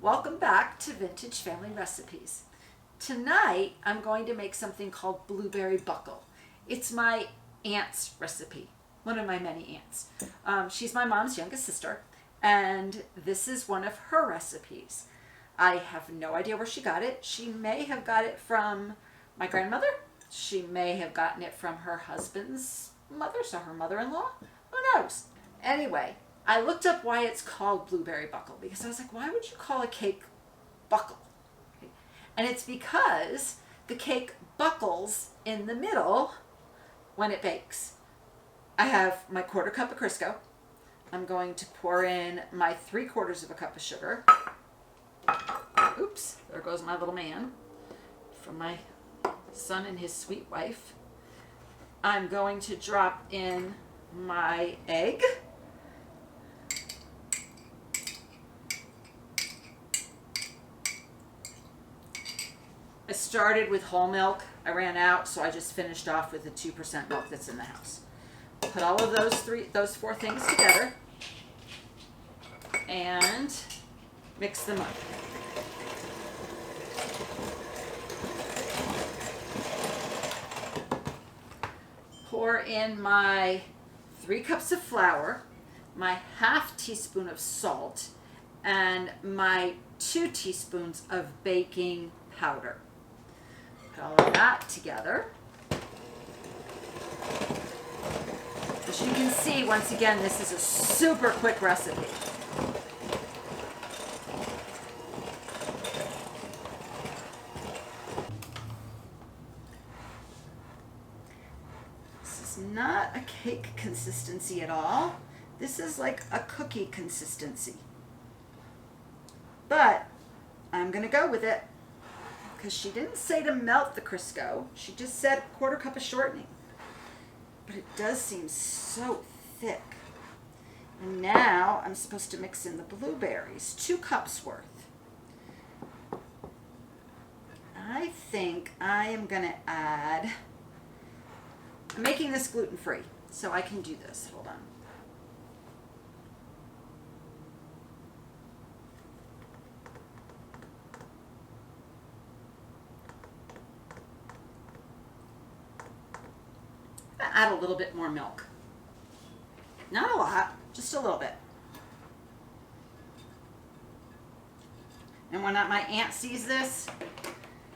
Welcome back to Vintage Family Recipes. Tonight I'm going to make something called blueberry buckle. It's my aunt's recipe, one of my many aunts. She's my mom's youngest sister, and this is one of her recipes. I have no idea where she got it. She may have got it from my grandmother. She may have gotten it from her husband's mother, so her mother-in-law. Who knows? Anyway, I looked up why it's called blueberry buckle because I was like, why would you call a cake buckle? Okay. And it's because the cake buckles in the middle when it bakes. I have my 1/4 cup of Crisco. I'm going to pour in my 3/4 of a cup of sugar. Oops, there goes my little man from my son and his sweet wife. I'm going to drop in my egg. I started with whole milk. I ran out, so I just finished off with the 2% milk that's in the house. Put all of those four things together and mix them up. Pour in my 3 cups of flour, my 1/2 teaspoon of salt, and my 2 teaspoons of baking powder. Put all of that together. As you can see, once again, this is a super quick recipe. This is not a cake consistency at all. This is like a cookie consistency. But I'm going to go with it because she didn't say to melt the Crisco. She just said 1/4 cup of shortening. But it does seem so thick. And now I'm supposed to mix in the blueberries, 2 cups worth. I think I am going to add, I'm making this gluten-free, so I can do this. Hold on. Add a little bit more milk. Not a lot, just a little bit. And when my aunt sees this,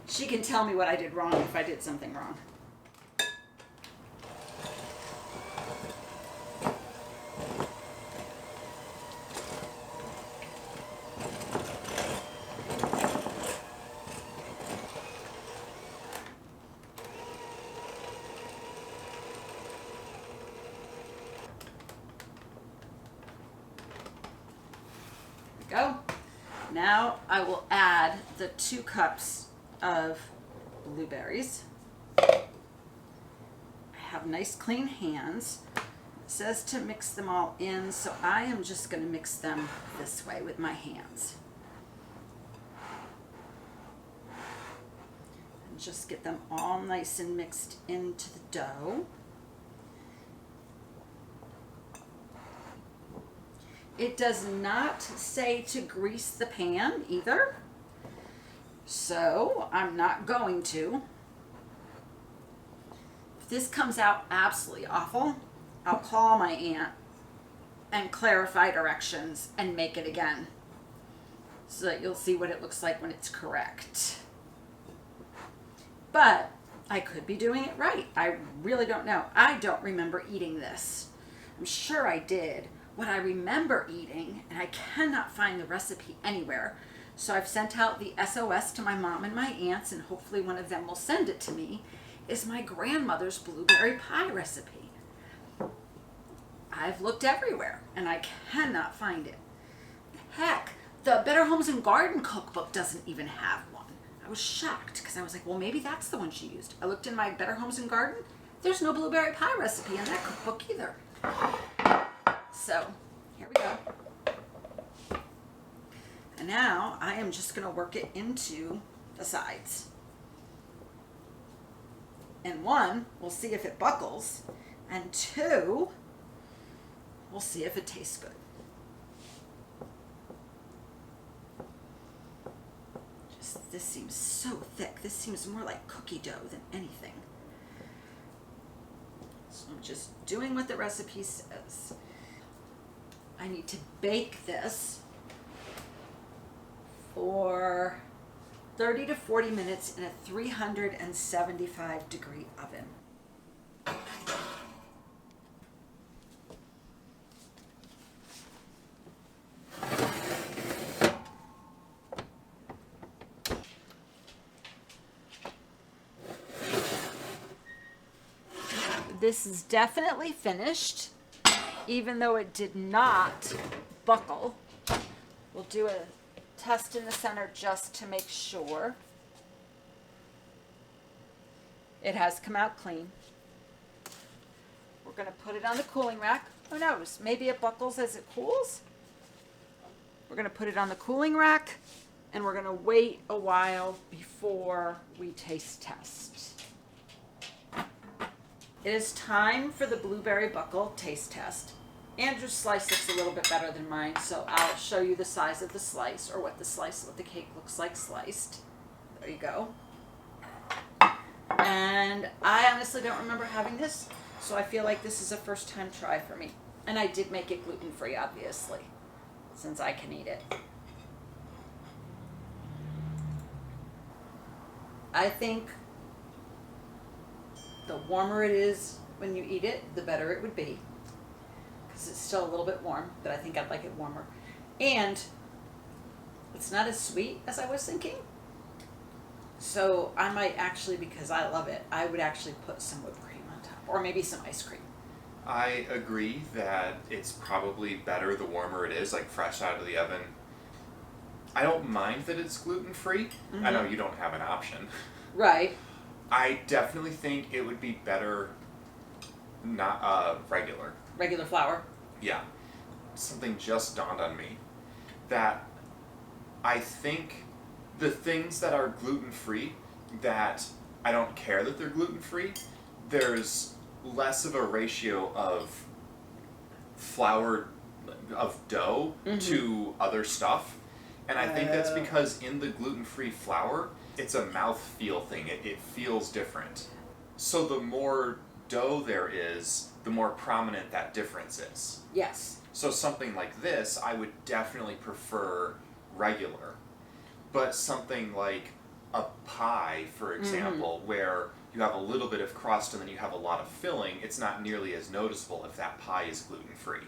she can tell me what I did wrong if I did something wrong. Go. Now I will add the 2 cups of blueberries. I have nice clean hands. It says to mix them all in, so I am just going to mix them this way with my hands. And just get them all nice and mixed into the dough. It does not say to grease the pan either, so I'm not going to. If this comes out absolutely awful, I'll call my aunt and clarify directions and make it again so that you'll see what it looks like when it's correct. But I could be doing it right. I really don't know. I don't remember eating this. I'm sure I did. What I remember eating, and I cannot find the recipe anywhere, so I've sent out the SOS to my mom and my aunts, and hopefully one of them will send it to me, is my grandmother's blueberry pie recipe. I've looked everywhere, and I cannot find it. Heck, the Better Homes and Garden cookbook doesn't even have one. I was shocked, because I was like, well, maybe that's the one she used. I looked in my Better Homes and Garden. There's no blueberry pie recipe in that cookbook either. So, here we go. And now I am just going to work it into the sides. And 1, we'll see if it buckles. And 2, we'll see if it tastes good. This seems so thick. This seems more like cookie dough than anything. So I'm just doing what the recipe says. I need to bake this for 30 to 40 minutes in a 375 degree oven. This is definitely finished, even though it did not buckle. We'll do a test in the center just to make sure. It has come out clean. We're going to put it on the cooling rack. Who knows? Maybe it buckles as it cools. We're going to put it on the cooling rack, and we're going to wait a while before we taste test. It is time for the blueberry buckle taste test. Andrew's slice looks a little bit better than mine, so I'll show you the size of the slice, or what the cake looks like sliced. There you go. And I honestly don't remember having this, so I feel like this is a first time try for me. And I did make it gluten-free, obviously, since I can eat it. I think the warmer it is when you eat it, the better it would be. Because it's still a little bit warm, but I think I'd like it warmer. And it's not as sweet as I was thinking. So I might actually, because I love it, I would actually put some whipped cream on top. Or maybe some ice cream. I agree that it's probably better the warmer it is, like fresh out of the oven. I don't mind that it's gluten-free. I know you don't have an option. Right. I definitely think it would be better not regular. Regular flour. Yeah. Something just dawned on me that I think the things that are gluten-free, that I don't care that they're gluten-free, there's less of a ratio of flour, of dough to other stuff. And I think that's because in the gluten-free flour, it's a mouthfeel thing. It feels different. So the more dough there is, the more prominent that difference is. Yes. So something like this, I would definitely prefer regular. But something like a pie, for example, where you have a little bit of crust and then you have a lot of filling, it's not nearly as noticeable if that pie is gluten-free.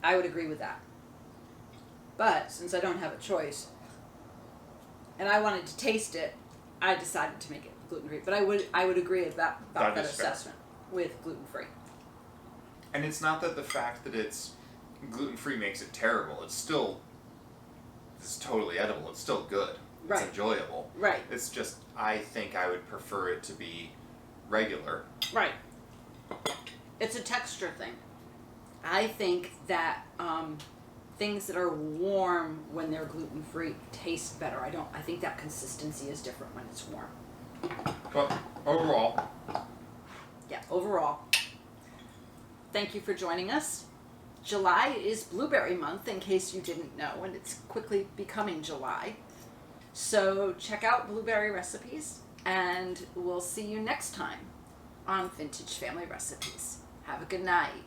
I would agree with that. But since I don't have a choice, and I wanted to taste it, I decided to make it gluten-free. But I would agree about that assessment with gluten-free. And it's not that the fact that it's gluten-free makes it terrible. It's totally edible. It's still good. It's enjoyable. Right. It's just, I think I would prefer it to be regular. Right. It's a texture thing. I think that things that are warm when they're gluten-free taste better. I think that consistency is different when it's warm. But overall. Yeah, overall. Thank you for joining us. July is blueberry month, in case you didn't know, and it's quickly becoming July. So check out Blueberry Recipes, and we'll see you next time on Vintage Family Recipes. Have a good night.